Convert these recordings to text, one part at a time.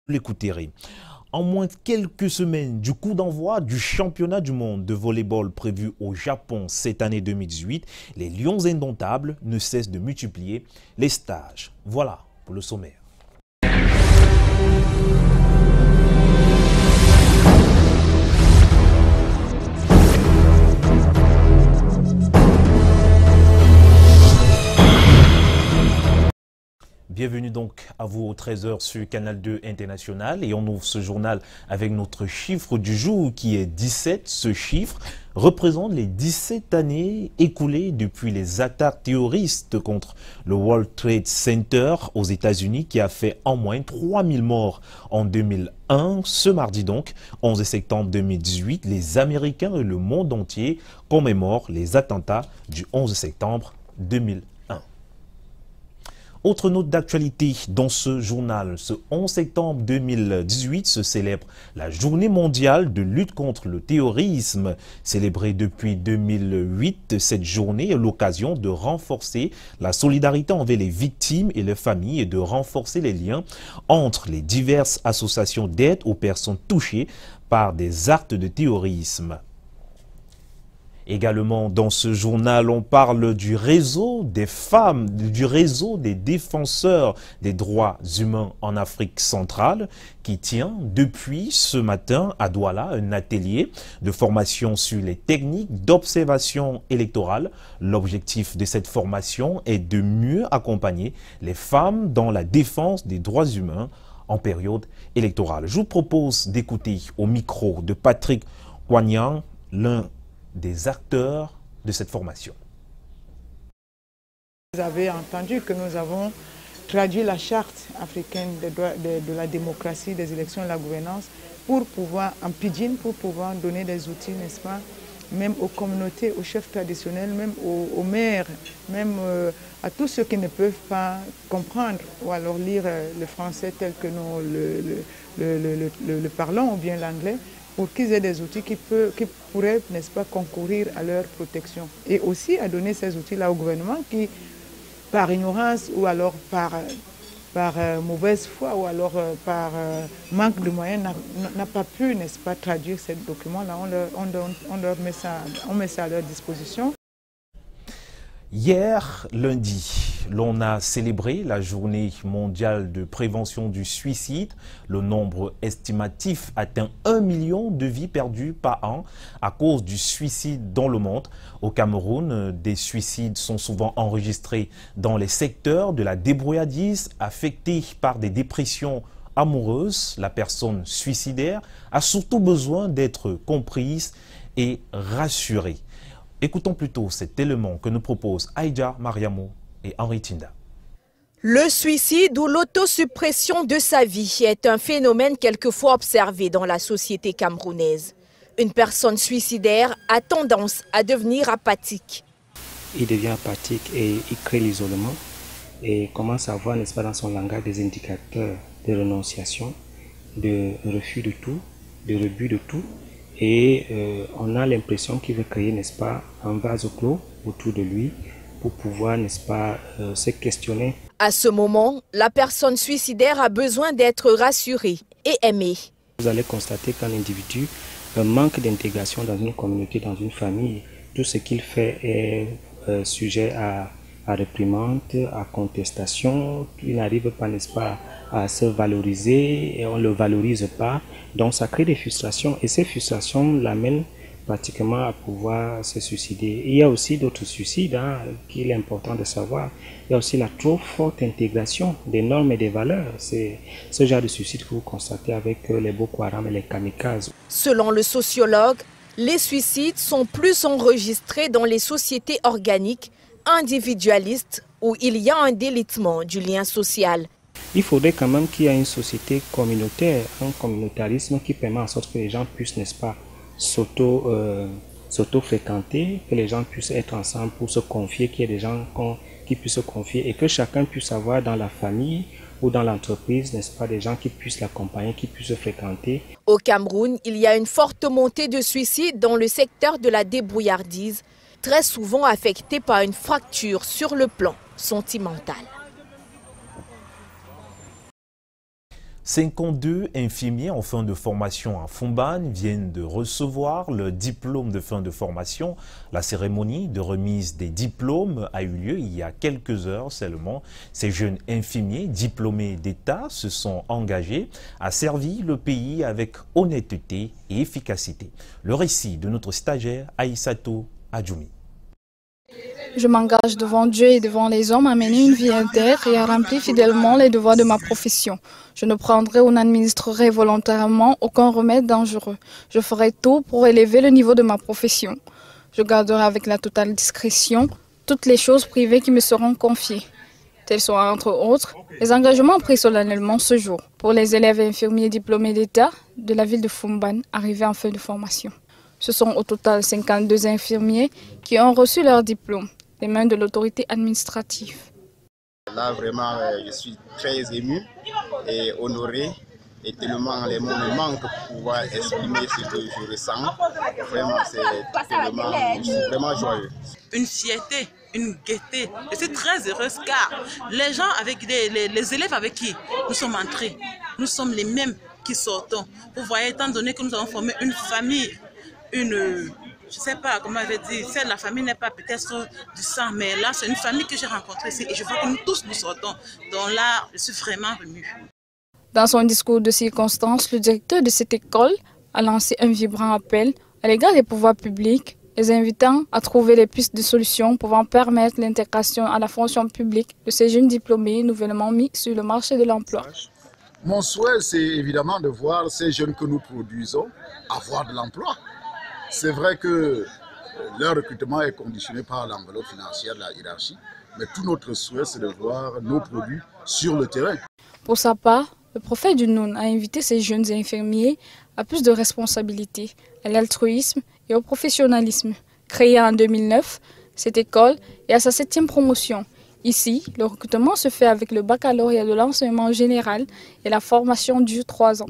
L'écouterez. En moins de quelques semaines du coup d'envoi du championnat du monde de volleyball prévu au Japon cette année 2018, les Lions indomptables ne cessent de multiplier les stages. Voilà pour le sommaire. Bienvenue donc à vous au 13h sur Canal 2 International et on ouvre ce journal avec notre chiffre du jour qui est 17. Ce chiffre représente les 17 années écoulées depuis les attaques terroristes contre le World Trade Center aux États-Unis qui a fait en moins 3000 morts en 2001. Ce mardi donc, 11 septembre 2018, les Américains et le monde entier commémorent les attentats du 11 septembre 2001. Autre note d'actualité dans ce journal, ce 11 septembre 2018 se célèbre la Journée mondiale de lutte contre le terrorisme. Célébrée depuis 2008, cette journée est l'occasion de renforcer la solidarité envers les victimes et leurs familles et de renforcer les liens entre les diverses associations d'aide aux personnes touchées par des actes de terrorisme. Également dans ce journal, on parle du réseau des femmes, du réseau des défenseurs des droits humains en Afrique centrale qui tient depuis ce matin à Douala un atelier de formation sur les techniques d'observation électorale. L'objectif de cette formation est de mieux accompagner les femmes dans la défense des droits humains en période électorale. Je vous propose d'écouter au micro de Patrick Wanyang, l'un des acteurs de cette formation. Vous avez entendu que nous avons traduit la charte africaine de la démocratie, des élections et de la gouvernance pour pouvoir, en pidgin, pour pouvoir donner des outils, n'est-ce pas, même aux communautés, aux chefs traditionnels, même aux maires, même à tous ceux qui ne peuvent pas comprendre ou alors lire le français tel que nous le parlons ou bien l'anglais, pour qu'ils aient des outils qui pourraient, n'est-ce pas, concourir à leur protection. Et aussi à donner ces outils-là au gouvernement qui, par ignorance ou alors par mauvaise foi ou alors par manque de moyens, n'a pas pu, n'est-ce pas, traduire ces documents-là. On met ça à leur disposition. Hier, lundi, l'on a célébré la journée mondiale de prévention du suicide. Le nombre estimatif atteint 1 million de vies perdues par an à cause du suicide dans le monde. Au Cameroun, des suicides sont souvent enregistrés dans les secteurs de la débrouillardise, affectés par des dépressions amoureuses. La personne suicidaire a surtout besoin d'être comprise et rassurée. Écoutons plutôt cet élément que nous proposent Aïdja Mariamou et Henri Tinda. Le suicide ou l'autosuppression de sa vie est un phénomène quelquefois observé dans la société camerounaise. Une personne suicidaire a tendance à devenir apathique. Il devient apathique et il crée l'isolement et commence à avoir, n'est-ce pas, dans son langage des indicateurs de renonciation, de refus de tout, de rebut de tout. Et on a l'impression qu'il veut créer, n'est-ce pas, un vase clos autour de lui pour pouvoir, n'est-ce pas, se questionner. À ce moment, la personne suicidaire a besoin d'être rassurée et aimée. Vous allez constater qu'un individu manque d'intégration dans une communauté, dans une famille. Tout ce qu'il fait est sujet à réprimande, à contestation. Il n'arrive pas, n'est-ce pas, à se valoriser et on ne le valorise pas. Donc ça crée des frustrations et ces frustrations l'amènent pratiquement à pouvoir se suicider. Il y a aussi d'autres suicides qu'il est important de savoir. Il y a aussi la trop forte intégration des normes et des valeurs. C'est ce genre de suicide que vous constatez avec les Boko Haram et les kamikazes. Selon le sociologue, les suicides sont plus enregistrés dans les sociétés organiques, individualistes, où il y a un délitement du lien social. Il faudrait quand même qu'il y ait une société communautaire, un communautarisme qui permet en sorte que les gens puissent, n'est-ce pas, s'auto-fréquenter, que les gens puissent être ensemble pour se confier, qu'il y ait des gens qui puissent se confier et que chacun puisse avoir dans la famille ou dans l'entreprise, n'est-ce pas, des gens qui puissent l'accompagner, qui puissent se fréquenter. Au Cameroun, il y a une forte montée de suicides dans le secteur de la débrouillardise, très souvent affecté par une fracture sur le plan sentimental. 52 infirmiers en fin de formation à Foumban viennent de recevoir le diplôme de fin de formation. La cérémonie de remise des diplômes a eu lieu il y a quelques heures seulement. Ces jeunes infirmiers diplômés d'État se sont engagés à servir le pays avec honnêteté et efficacité. Le récit de notre stagiaire Aïssatou Adjoumi. Je m'engage devant Dieu et devant les hommes à mener une vie intègre et à remplir fidèlement les devoirs de ma profession. Je ne prendrai ou n'administrerai volontairement aucun remède dangereux. Je ferai tout pour élever le niveau de ma profession. Je garderai avec la totale discrétion toutes les choses privées qui me seront confiées. Tels sont entre autres les engagements pris solennellement ce jour pour les élèves infirmiers diplômés d'État de la ville de Foumban arrivés en fin de formation. Ce sont au total 52 infirmiers qui ont reçu leur diplôme des mains de l'autorité administrative. Là, vraiment, je suis très ému et honoré. Et tellement les mots me manquent pour pouvoir exprimer ce que je ressens. Vraiment, je suis vraiment joyeux. Une fierté, une gaieté. Je suis très heureuse car les gens les élèves avec qui nous sommes entrés, nous sommes les mêmes qui sortons. Vous voyez, étant donné que nous avons formé une famille, je ne sais pas comment je vais dire, celle de la famille n'est pas peut-être du sang, mais là c'est une famille que j'ai rencontrée ici et je vois que nous tous nous sortons. Donc là, je suis vraiment émue. Dans son discours de circonstance, le directeur de cette école a lancé un vibrant appel à l'égard des pouvoirs publics, les invitant à trouver les pistes de solutions pouvant permettre l'intégration à la fonction publique de ces jeunes diplômés nouvellement mis sur le marché de l'emploi. Mon souhait, c'est évidemment de voir ces jeunes que nous produisons avoir de l'emploi. C'est vrai que leur recrutement est conditionné par l'enveloppe financière de la hiérarchie, mais tout notre souhait, c'est de voir nos produits sur le terrain. Pour sa part, le prophète du Noun a invité ces jeunes infirmiers à plus de responsabilité, à l'altruisme et au professionnalisme. Créée en 2009, cette école est à sa 7e promotion. Ici, le recrutement se fait avec le baccalauréat de l'enseignement général et la formation dure 3 ans.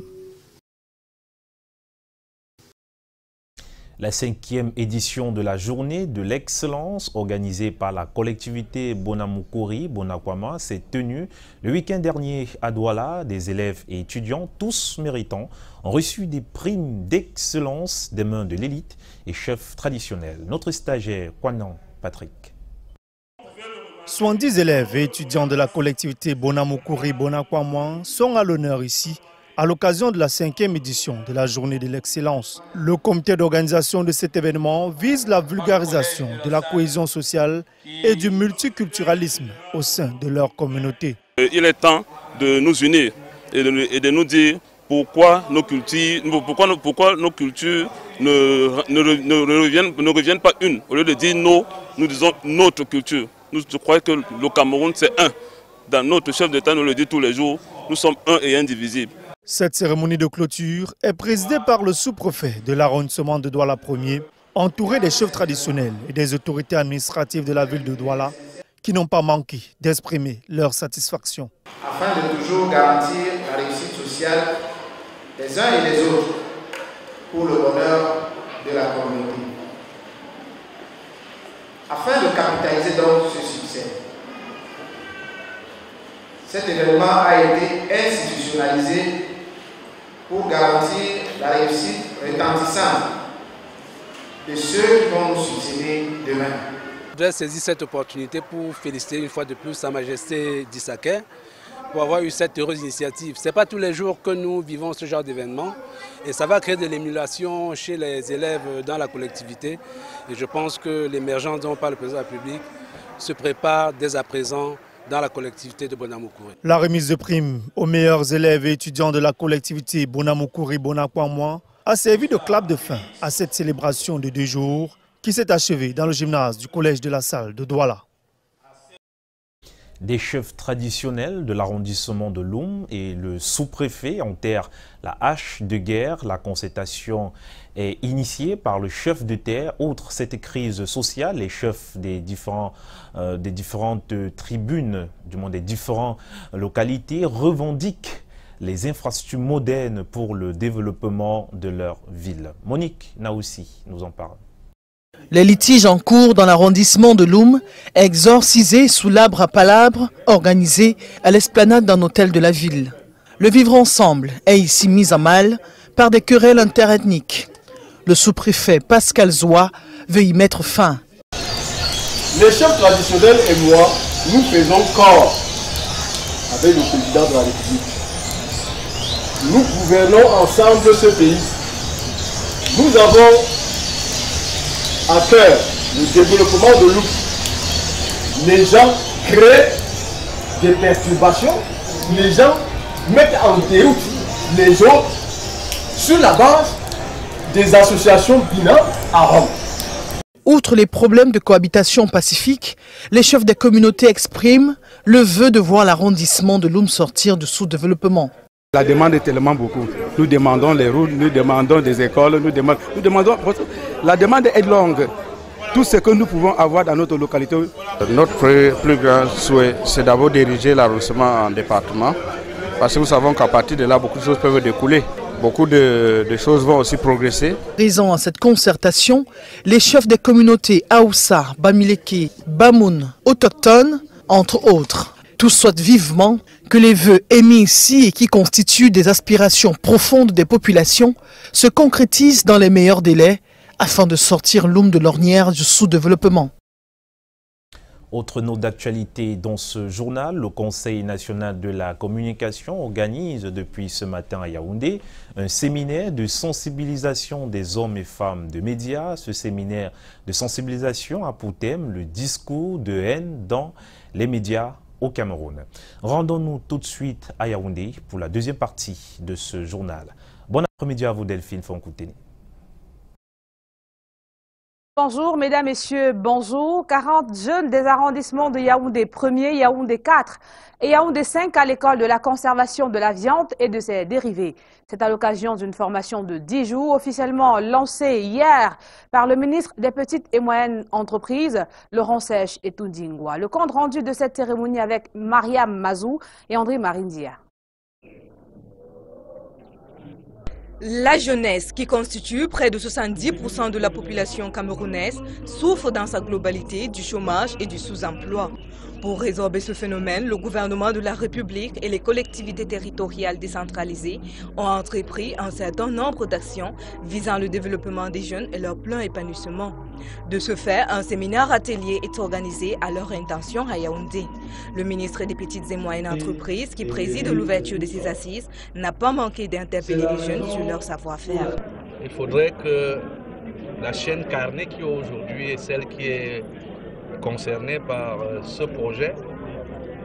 La 5e édition de la journée de l'excellence organisée par la collectivité Bonamukuri Bonakwama s'est tenue le week-end dernier à Douala. Des élèves et étudiants, tous méritants, ont reçu des primes d'excellence des mains de l'élite et chefs traditionnels. Notre stagiaire, Kwanan Patrick. 70 élèves et étudiants de la collectivité Bonamukuri Bonakwama sont à l'honneur ici à l'occasion de la 5e édition de la journée de l'excellence. Le comité d'organisation de cet événement vise la vulgarisation de la cohésion sociale et du multiculturalisme au sein de leur communauté. Il est temps de nous unir et de nous dire pourquoi nos cultures ne reviennent pas une. Au lieu de dire non, nous disons notre culture. Je crois que le Cameroun c'est un. Dans notre chef d'État nous le dit tous les jours, nous sommes un et indivisibles. Cette cérémonie de clôture est présidée par le sous-préfet de l'arrondissement de Douala 1er, entouré des chefs traditionnels et des autorités administratives de la ville de Douala, qui n'ont pas manqué d'exprimer leur satisfaction. Afin de toujours garantir la réussite sociale des uns et des autres pour le bonheur de la communauté. Afin de capitaliser donc ce succès, cet événement a été institutionnalisé pour garantir la réussite retentissante de ceux qui vont nous succéder demain. Je voudrais saisir cette opportunité pour féliciter une fois de plus Sa Majesté Dissaké pour avoir eu cette heureuse initiative. Ce n'est pas tous les jours que nous vivons ce genre d'événement et ça va créer de l'émulation chez les élèves dans la collectivité. Et je pense que l'émergence dont parle le président de la République se prépare dès à présent dans la collectivité de Bonamukuri. La remise de primes aux meilleurs élèves et étudiants de la collectivité Bonamukuri Bonakwama a servi de clap de fin à cette célébration de 2 jours qui s'est achevée dans le gymnase du collège de la Salle de Douala. Des chefs traditionnels de l'arrondissement de Loum et le sous-préfet enterrent la hache de guerre. La concertation est initiée par le chef de terre. Outre cette crise sociale, les chefs des différentes tribunes, du moins des différentes localités, revendiquent les infrastructures modernes pour le développement de leur ville. Monique Naoussi nous en parle. Les litiges en cours dans l'arrondissement de Loum, exorcisés sous l'arbre à palabres, organisé à l'esplanade d'un hôtel de la ville. Le vivre ensemble est ici mis à mal par des querelles interethniques. Le sous-préfet Pascal Zoua veut y mettre fin. Les chefs traditionnels et moi, nous faisons corps avec le président de la République. Nous gouvernons ensemble ce pays. Nous avons à cœur le développement de l'Oups. Les gens créent des perturbations, les gens mettent en déroute les autres sur la base des associations binômes à Rome. Outre les problèmes de cohabitation pacifique, les chefs des communautés expriment le vœu de voir l'arrondissement de Loum sortir du sous-développement. La demande est tellement beaucoup. Nous demandons les routes, nous demandons des écoles, nous demandons... La demande est longue. Tout ce que nous pouvons avoir dans notre localité. Notre plus grand souhait, c'est d'abord diriger l'arrondissement en département. Parce que nous savons qu'à partir de là, beaucoup de choses peuvent découler. Beaucoup de choses vont aussi progresser. Présents à cette concertation, les chefs des communautés Aoussa, Bamileke, Bamoun, autochtones, entre autres. Tous souhaitent vivement que les vœux émis ici et qui constituent des aspirations profondes des populations se concrétisent dans les meilleurs délais afin de sortir Loum de l'ornière du sous-développement. Autre note d'actualité dans ce journal, le Conseil national de la communication organise depuis ce matin à Yaoundé un séminaire de sensibilisation des hommes et femmes de médias. Ce séminaire de sensibilisation a pour thème le discours de haine dans les médias au Cameroun. Rendons-nous tout de suite à Yaoundé pour la deuxième partie de ce journal. Bon après-midi à vous Delphine Fonkouteni. Bonjour mesdames, messieurs, bonjour. 40 jeunes des arrondissements de Yaoundé 1er, Yaoundé 4 et Yaoundé 5 à l'école de la conservation de la viande et de ses dérivés. C'est à l'occasion d'une formation de 10 jours officiellement lancée hier par le ministre des Petites et Moyennes Entreprises, Laurent Sèche et Toundingwa. Le compte rendu de cette cérémonie avec Mariam Mazou et André Marindia. La jeunesse, qui constitue près de 70% de la population camerounaise, souffre dans sa globalité du chômage et du sous-emploi. Pour résorber ce phénomène, le gouvernement de la République et les collectivités territoriales décentralisées ont entrepris un certain nombre d'actions visant le développement des jeunes et leur plein épanouissement. De ce fait, un séminaire atelier est organisé à leur intention à Yaoundé. Le ministre des Petites et Moyennes Entreprises, qui préside l'ouverture de ces assises, n'a pas manqué d'interpeller les jeunes sur leur savoir-faire. Il faudrait que la chaîne carnée qui aujourd'hui est celle qui est concernés par ce projet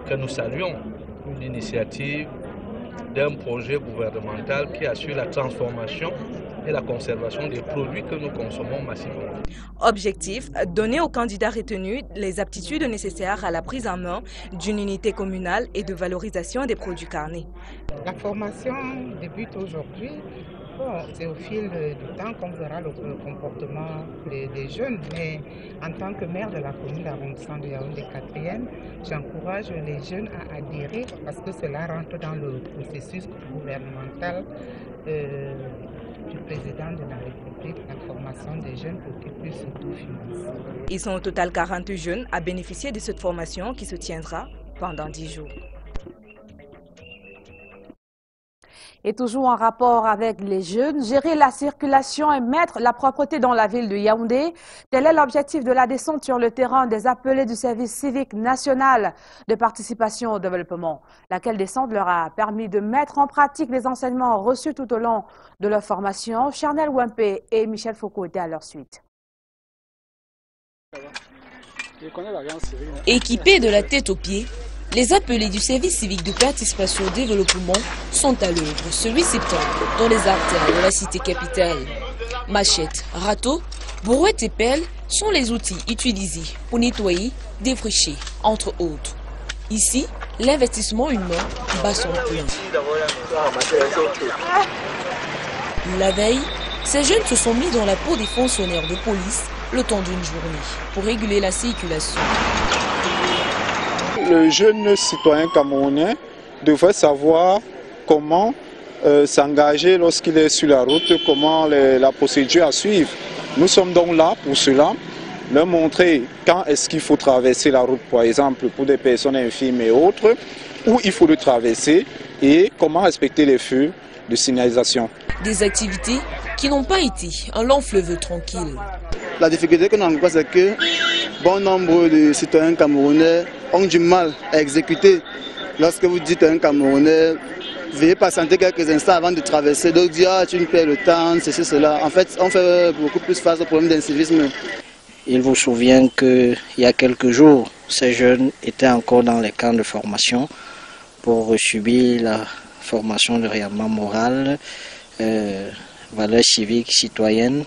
que nous saluons, une initiative d'un projet gouvernemental qui assure la transformation et la conservation des produits que nous consommons massivement. Objectif, donner aux candidats retenus les aptitudes nécessaires à la prise en main d'une unité communale et de valorisation des produits carnés. La formation débute aujourd'hui. C'est au fil du temps qu'on verra le comportement des jeunes, mais en tant que maire de la commune d'arrondissement de Yaoundé 4e, j'encourage les jeunes à adhérer parce que cela rentre dans le processus gouvernemental du président de la République, la formation des jeunes pour qu'ils puissent s'autofinancer. Ils sont au total 40 jeunes à bénéficier de cette formation qui se tiendra pendant 10 jours. Et toujours en rapport avec les jeunes, gérer la circulation et mettre la propreté dans la ville de Yaoundé. Tel est l'objectif de la descente sur le terrain des appelés du service civique national de participation au développement. Laquelle descente leur a permis de mettre en pratique les enseignements reçus tout au long de leur formation. Charnel Wempé et Michel Foucault étaient à leur suite. Équipés de la tête aux pieds, les appelés du service civique de participation au développement sont à l'œuvre ce 8 septembre dans les artères de la cité capitale. Machettes, râteaux, brouettes et pelles sont les outils utilisés pour nettoyer, défricher, entre autres. Ici, l'investissement humain bat son plein. La veille, ces jeunes se sont mis dans la peau des fonctionnaires de police le temps d'une journée pour réguler la circulation. Le jeune citoyen camerounais devrait savoir comment s'engager lorsqu'il est sur la route, comment la procédure à suivre. Nous sommes donc là pour cela, leur montrer quand est-ce qu'il faut traverser la route, par exemple pour des personnes infirmes et autres, où il faut le traverser, et comment respecter les feux de signalisation. Des activités qui n'ont pas été un long fleuve tranquille. La difficulté que nous rencontrons, c'est que bon nombre de citoyens camerounais ont du mal à exécuter. Lorsque vous dites à un Camerounais, veuillez patienter quelques instants avant de traverser, d'autres disent ah, tu me perds le temps, ceci, cela. En fait, on fait beaucoup plus face au problème d'incivisme. Il vous souvient qu'il y a quelques jours, ces jeunes étaient encore dans les camps de formation pour subir la formation de réarmement moral, valeurs civiques, citoyennes.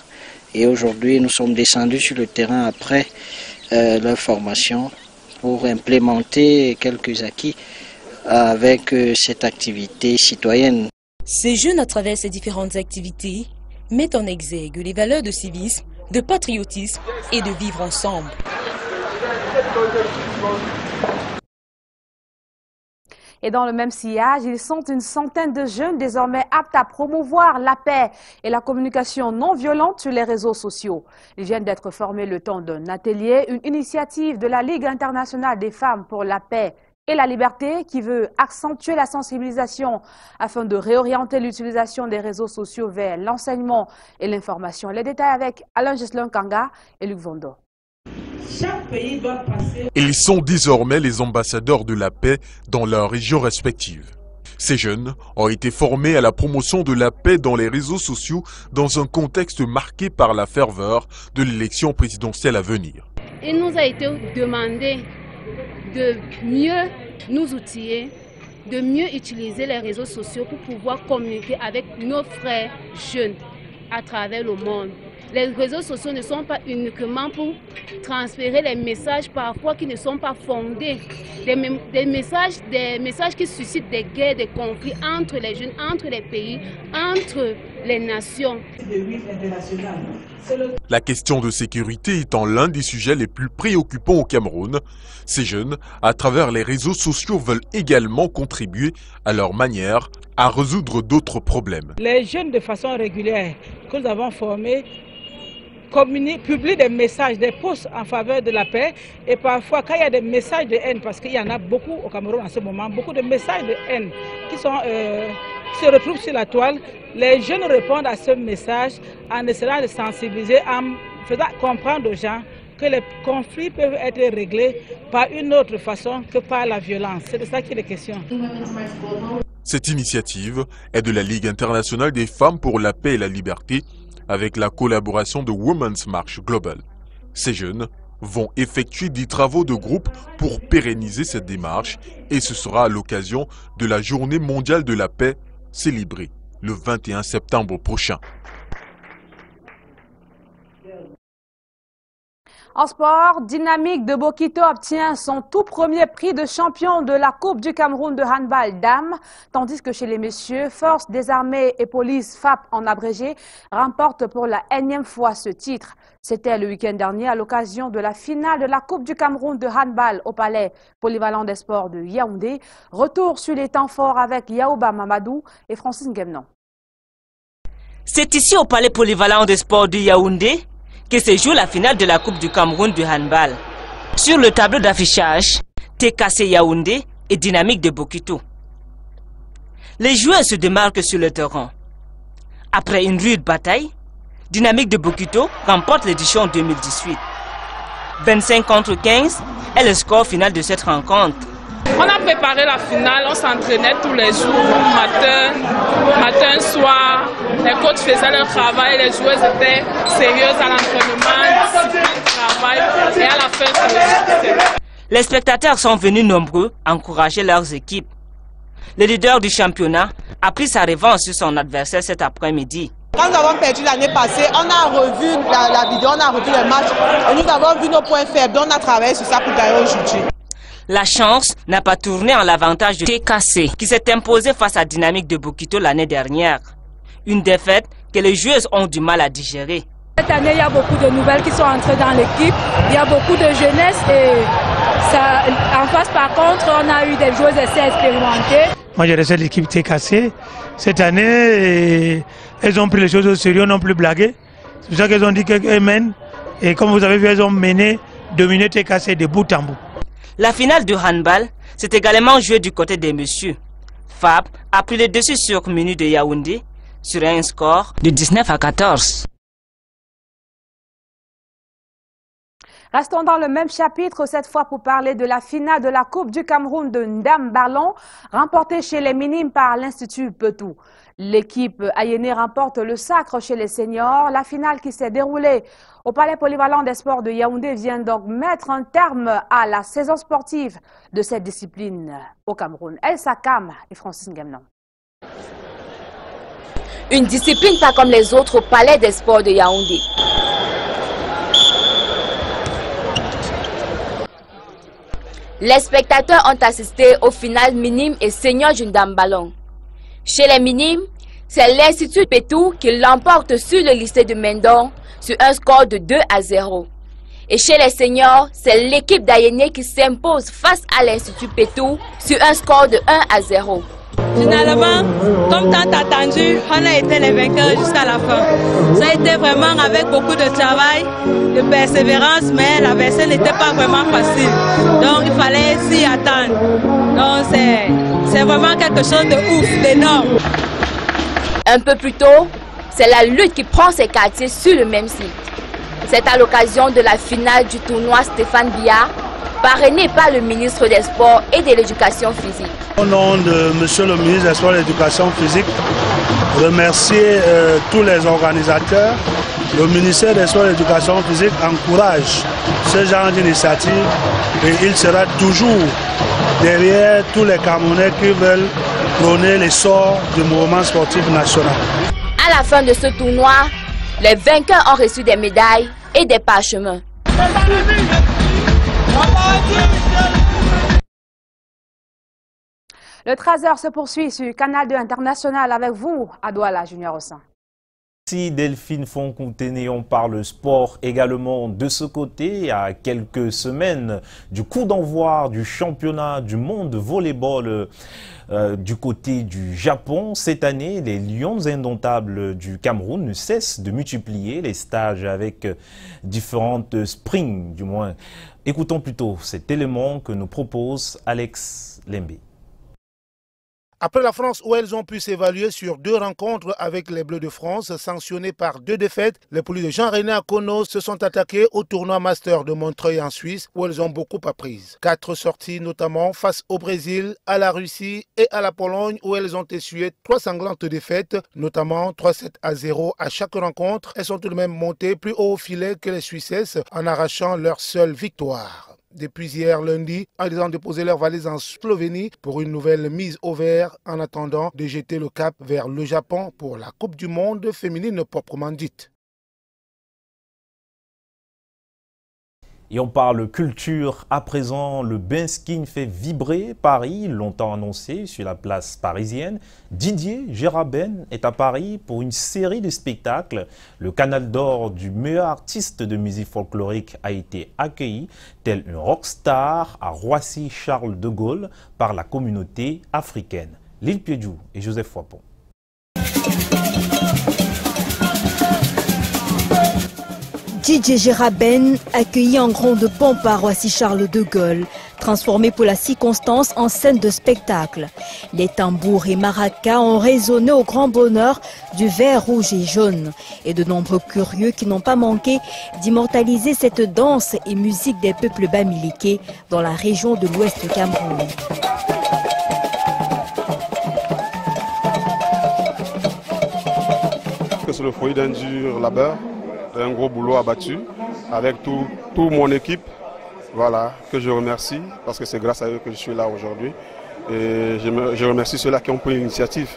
Et aujourd'hui, nous sommes descendus sur le terrain après leur formation pour implémenter quelques acquis avec cette activité citoyenne. Ces jeunes, à travers ces différentes activités, mettent en exergue les valeurs de civisme, de patriotisme et de vivre ensemble. Et dans le même sillage, ils sont une centaine de jeunes désormais aptes à promouvoir la paix et la communication non violente sur les réseaux sociaux. Ils viennent d'être formés le temps d'un atelier, une initiative de la Ligue internationale des femmes pour la paix et la liberté qui veut accentuer la sensibilisation afin de réorienter l'utilisation des réseaux sociaux vers l'enseignement et l'information. Les détails avec Alain Gislin Kanga et Luc Vondo. Chaque pays doit passer. Ils sont désormais les ambassadeurs de la paix dans leurs régions respectives. Ces jeunes ont été formés à la promotion de la paix dans les réseaux sociaux dans un contexte marqué par la ferveur de l'élection présidentielle à venir. Il nous a été demandé de mieux nous outiller, de mieux utiliser les réseaux sociaux pour pouvoir communiquer avec nos frères jeunes à travers le monde. Les réseaux sociaux ne sont pas uniquement pour transférer les messages parfois qui ne sont pas fondés, des messages qui suscitent des guerres, des conflits entre les jeunes, entre les pays, entre les nations. La question de sécurité étant l'un des sujets les plus préoccupants au Cameroun, ces jeunes, à travers les réseaux sociaux, veulent également contribuer à leur manière à résoudre d'autres problèmes. Les jeunes de façon régulière que nous avons formés publient des messages, des posts en faveur de la paix et parfois quand il y a des messages de haine, parce qu'il y en a beaucoup au Cameroun en ce moment, beaucoup de messages de haine qui se retrouvent sur la toile, les jeunes répondent à ce message en essayant de sensibiliser, en faisant comprendre aux gens que les conflits peuvent être réglés par une autre façon que par la violence. C'est de ça qu'il est question. Cette initiative est de la Ligue internationale des femmes pour la paix et la liberté avec la collaboration de Women's March Global. Ces jeunes vont effectuer des travaux de groupe pour pérenniser cette démarche et ce sera à l'occasion de la Journée mondiale de la paix célébrée le 21 septembre prochain. En sport, Dynamique de Bokito obtient son tout premier prix de champion de la Coupe du Cameroun de handball dames, tandis que chez les messieurs, Forces des armées et police FAP en abrégé remporte pour la énième fois ce titre. C'était le week-end dernier à l'occasion de la finale de la Coupe du Cameroun de handball au Palais polyvalent des sports de Yaoundé. Retour sur les temps forts avec Yaouba Mamadou et Francis Nguemnon. C'est ici au Palais polyvalent des sports de Yaoundé que se joue la finale de la Coupe du Cameroun de handball. Sur le tableau d'affichage, TKC Yaoundé et Dynamique de Bokito. Les joueurs se démarquent sur le terrain. Après une rude bataille, Dynamique de Bokito remporte l'édition 2018. 25 contre 15 est le score final de cette rencontre. On a préparé la finale, on s'entraînait tous les jours, matin, soir. Les coachs faisaient leur travail, les joueurs étaient sérieux à l'entraînement, discipline, travail, et à la fin, c'est le succès. Les spectateurs sont venus nombreux encourager leurs équipes. Le leader du championnat a pris sa revanche sur son adversaire cet après-midi. Quand nous avons perdu l'année passée, on a revu la vidéo, on a revu les matchs et nous avons vu nos points faibles, on a travaillé sur ça pour gagner aujourd'hui. La chance n'a pas tourné en l'avantage de TKC qui s'est imposé face à Dynamique de Bokito l'année dernière. Une défaite que les joueuses ont du mal à digérer. Cette année, il y a beaucoup de nouvelles qui sont entrées dans l'équipe. Il y a beaucoup de jeunesse et ça, en face par contre, on a eu des joueuses assez expérimentées. Moi, je reste l'équipe TKC. Cette année, elles ont pris les choses au sérieux, n'ont plus blagué. C'est pour ça qu'elles ont dit qu'elles mènent. Et comme vous avez vu, elles ont mené, dominé TKC de bout en bout. La finale du handball s'est également jouée du côté des messieurs. FAP a pris le dessus sur Menu de Yaoundé sur un score de 19-14. Restons dans le même chapitre, cette fois pour parler de la finale de la Coupe du Cameroun de Ndam Ballon, remportée chez les minimes par l'Institut Petou. L'équipe Ayéné remporte le sacre chez les seniors. La finale qui s'est déroulée au Palais Polyvalent des Sports de Yaoundé vient donc mettre un terme à la saison sportive de cette discipline au Cameroun. Elsa Kam et Francine Gamnon. Une discipline pas comme les autres au Palais des Sports de Yaoundé. Les spectateurs ont assisté aux finales minimes et seniors du Ndam Ballon. Chez les minimes, c'est l'Institut Petou qui l'emporte sur le lycée de Mendon sur un score de 2-0. Et chez les seniors, c'est l'équipe d'Ayéné qui s'impose face à l'Institut Petou sur un score de 1-0. Finalement, comme tant attendu, on a été les vainqueurs jusqu'à la fin. Ça a été vraiment avec beaucoup de travail, de persévérance, mais l'adversaire n'était pas vraiment facile. Donc il fallait s'y attendre. Donc c'est vraiment quelque chose de ouf, d'énorme. Un peu plus tôt, c'est la lutte qui prend ses quartiers sur le même site. C'est à l'occasion de la finale du tournoi Stéphane Biya, parrainé par le ministre des Sports et de l'Éducation physique. Au nom de Monsieur le ministre des Sports et de l'Éducation physique, remercier tous les organisateurs. Le ministère des Sports et de l'Éducation physique encourage ce genre d'initiative et il sera toujours derrière tous les Camerounais qui veulent prôner l'essor du mouvement sportif national. À la fin de ce tournoi, les vainqueurs ont reçu des médailles et des parchemins. Le 13h se poursuit sur Canal 2 International avec vous, à Douala, Junior Ossan. Merci Delphine Foncontene, on parle sport également de ce côté. À quelques semaines du coup d'envoi du championnat du monde de volleyball du côté du Japon, cette année, les Lions indomptables du Cameroun ne cessent de multiplier les stages avec différentes springs, du moins. Écoutons plutôt cet élément que nous propose Alex Lembe. Après la France où elles ont pu s'évaluer sur 2 rencontres avec les Bleus de France, sanctionnées par 2 défaites, les poulies de Jean-René Akono se sont attaquées au tournoi Master de Montreuil en Suisse où elles ont beaucoup apprises. 4 sorties notamment face au Brésil, à la Russie et à la Pologne où elles ont essuyé 3 sanglantes défaites, notamment 3-7-0 à chaque rencontre. Elles sont tout de même montées plus haut au filet que les Suissesses en arrachant leur seule victoire. Depuis hier lundi, elles ont déposé leurs valises en Slovénie pour une nouvelle mise au vert en attendant de jeter le cap vers le Japon pour la Coupe du Monde féminine proprement dite. Et on parle culture à présent. Le Benskin fait vibrer Paris, longtemps annoncé sur la place parisienne. Didier Giraben est à Paris pour une série de spectacles. Le Canal d'or du meilleur artiste de musique folklorique a été accueilli, tel un rockstar à Roissy-Charles de Gaulle par la communauté africaine. Lille Piedjou et Joseph Foipon. Didier Giraben, accueilli en grande pompe à Roissy-Charles de Gaulle, transformé pour la circonstance en scène de spectacle. Les tambours et maracas ont résonné au grand bonheur du vert, rouge et jaune. Et de nombreux curieux qui n'ont pas manqué d'immortaliser cette danse et musique des peuples bamiliqués dans la région de l'Ouest Cameroun. C'est le fruit d'un dur labeur, un gros boulot abattu avec tout mon équipe, voilà, que je remercie parce que c'est grâce à eux que je suis là aujourd'hui. Et je remercie ceux-là qui ont pris l'initiative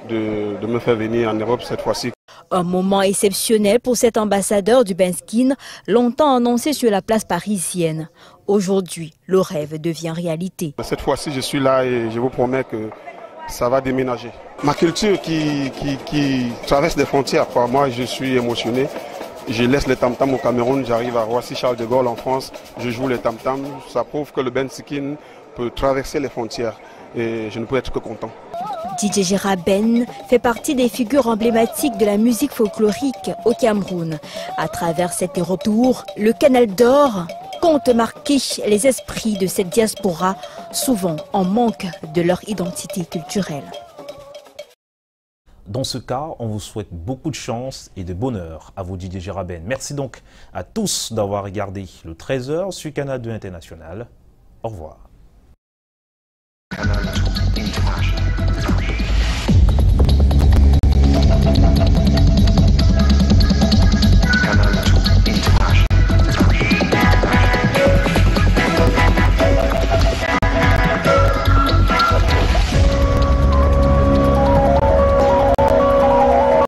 de me faire venir en Europe cette fois-ci. Un moment exceptionnel pour cet ambassadeur du Benskin, longtemps annoncé sur la place parisienne. Aujourd'hui, le rêve devient réalité. Cette fois-ci, je suis là et je vous promets que ça va déménager. Ma culture qui traverse des frontières, quoi. Moi je suis émotionné. Je laisse les tam-tams au Cameroun, j'arrive à Roissy-Charles de Gaulle en France, je joue les tam-tams. Ça prouve que le Benskin peut traverser les frontières et je ne peux être que content. Didier Giraben fait partie des figures emblématiques de la musique folklorique au Cameroun. À travers cet Europe Tour, le Canal d'or comptent marquer les esprits de cette diaspora, souvent en manque de leur identité culturelle. Dans ce cas, on vous souhaite beaucoup de chance et de bonheur à vous, Didier Giraben. Merci donc à tous d'avoir regardé le 13h sur Canal 2 International. Au revoir.